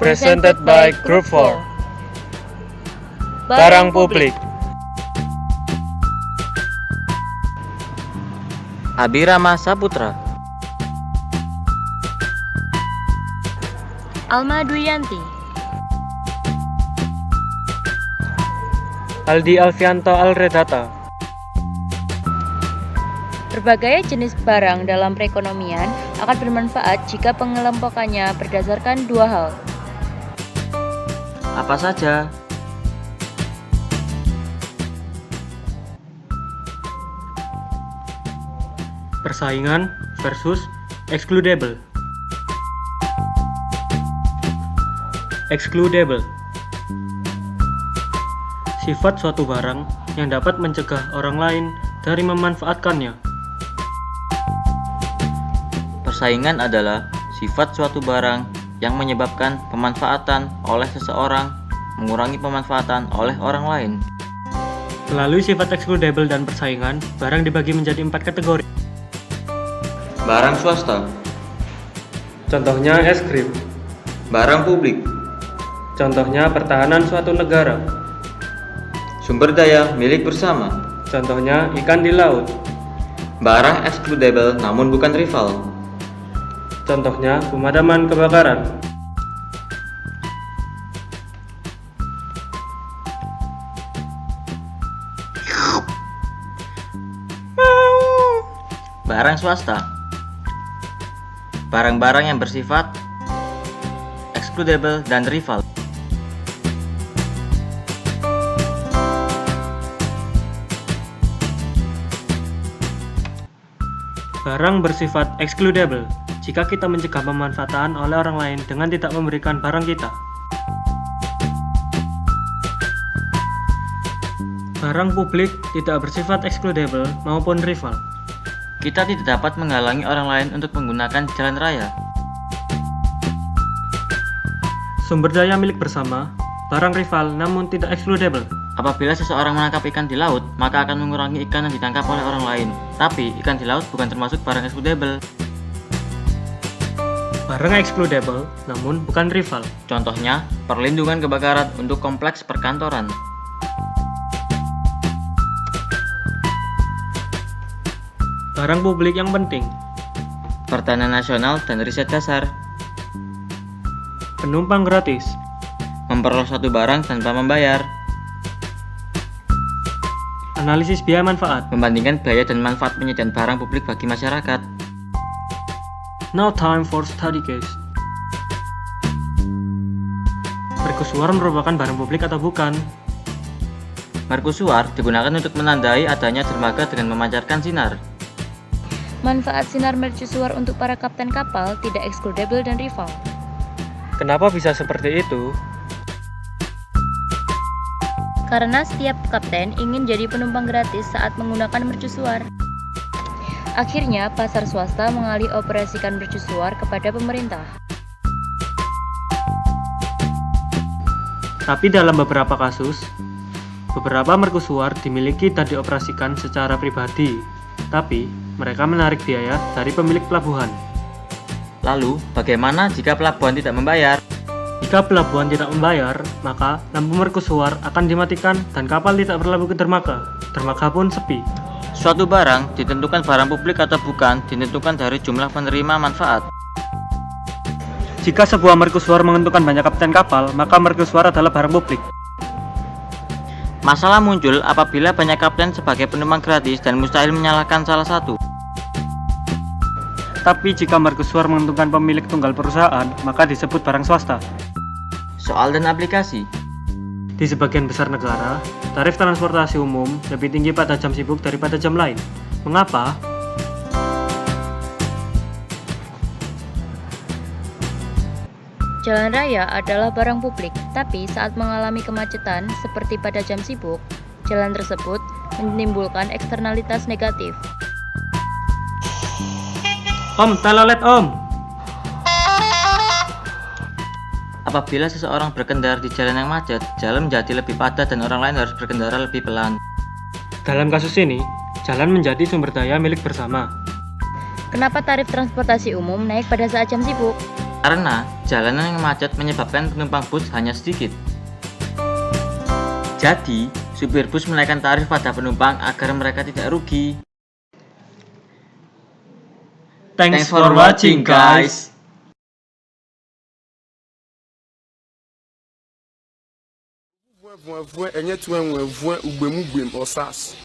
Presented by Group 4. Barang publik. Abirama Saputra, Alma Duyanti, Aldi Alfianto Alredata. berbagai jenis barang dalam perekonomian akan bermanfaat jika pengelompokannya berdasarkan dua hal. apa saja? Persaingan versus excludable. Excludable. Sifat suatu barang yang dapat mencegah orang lain dari memanfaatkannya. Persaingan adalah sifat suatu barang yang menyebabkan pemanfaatan oleh seseorang mengurangi pemanfaatan oleh orang lain. Melalui sifat excludable dan persaingan, barang dibagi menjadi 4 kategori. Barang swasta, Contohnya es krim. barang publik, Contohnya pertahanan suatu negara. sumber daya milik bersama, Contohnya ikan di laut. barang excludable namun bukan rival, Contohnya pemadaman kebakaran. barang swasta, barang-barang yang bersifat excludable dan rival. Barang bersifat excludable jika kita mencegah pemanfaatan oleh orang lain dengan tidak memberikan barang kita. Barang publik tidak bersifat excludable maupun rival. Kita tidak dapat menghalangi orang lain untuk menggunakan jalan raya. Sumber daya milik bersama, barang rival namun tidak excludable. Apabila seseorang menangkap ikan di laut, maka akan mengurangi ikan yang ditangkap oleh orang lain. Tapi ikan di laut bukan termasuk barang excludable. Barang excludable namun bukan rival. Contohnya, perlindungan kebakaran untuk kompleks perkantoran. Barang publik yang penting, Pertahanan nasional dan riset dasar. penumpang gratis, Memperoleh suatu barang tanpa membayar. analisis biaya manfaat. Membandingkan biaya dan manfaat penyediaan barang publik bagi masyarakat. No time for study case. Mercusuar merupakan barang publik atau bukan? Mercusuar digunakan untuk menandai adanya dermaga dengan memancarkan sinar. Manfaat sinar mercusuar untuk para kapten kapal tidak excludable dan rival. Kenapa bisa seperti itu? Karena setiap kapten ingin jadi penumpang gratis saat menggunakan mercusuar. Akhirnya, pasar swasta mengalih operasikan mercusuar kepada pemerintah. Tapi dalam beberapa kasus, beberapa mercusuar dimiliki dan dioperasikan secara pribadi, tapi mereka menarik biaya dari pemilik pelabuhan. Lalu, bagaimana jika pelabuhan tidak membayar? Jika pelabuhan tidak membayar, maka lampu mercusuar akan dimatikan dan kapal tidak berlabuh ke dermaga. Dermaga pun sepi. Suatu barang ditentukan barang publik atau bukan ditentukan dari jumlah penerima manfaat. Jika sebuah mercusuar menguntungkan banyak kapten kapal, maka mercusuar adalah barang publik. Masalah muncul apabila banyak kapten sebagai penumpang gratis dan mustahil menyalahkan salah satu. Tapi jika mercusuar menguntungkan pemilik tunggal perusahaan, maka disebut barang swasta. Soal dan aplikasi. Di sebagian besar negara, tarif transportasi umum lebih tinggi pada jam sibuk daripada jam lain. Mengapa? Jalan raya adalah barang publik, tapi saat mengalami kemacetan seperti pada jam sibuk, jalan tersebut menimbulkan eksternalitas negatif. Om, telolet om! Apabila seseorang berkendara di jalan yang macet, jalan menjadi lebih padat dan orang lain harus berkendara lebih pelan. Dalam kasus ini, jalan menjadi sumber daya milik bersama. Kenapa tarif transportasi umum naik pada saat jam sibuk? Karena jalanan yang macet menyebabkan penumpang bus hanya sedikit. Jadi, supir bus menaikkan tarif pada penumpang agar mereka tidak rugi. Thanks for watching, guys. Enye tu enwe vue ugbemugbe osas.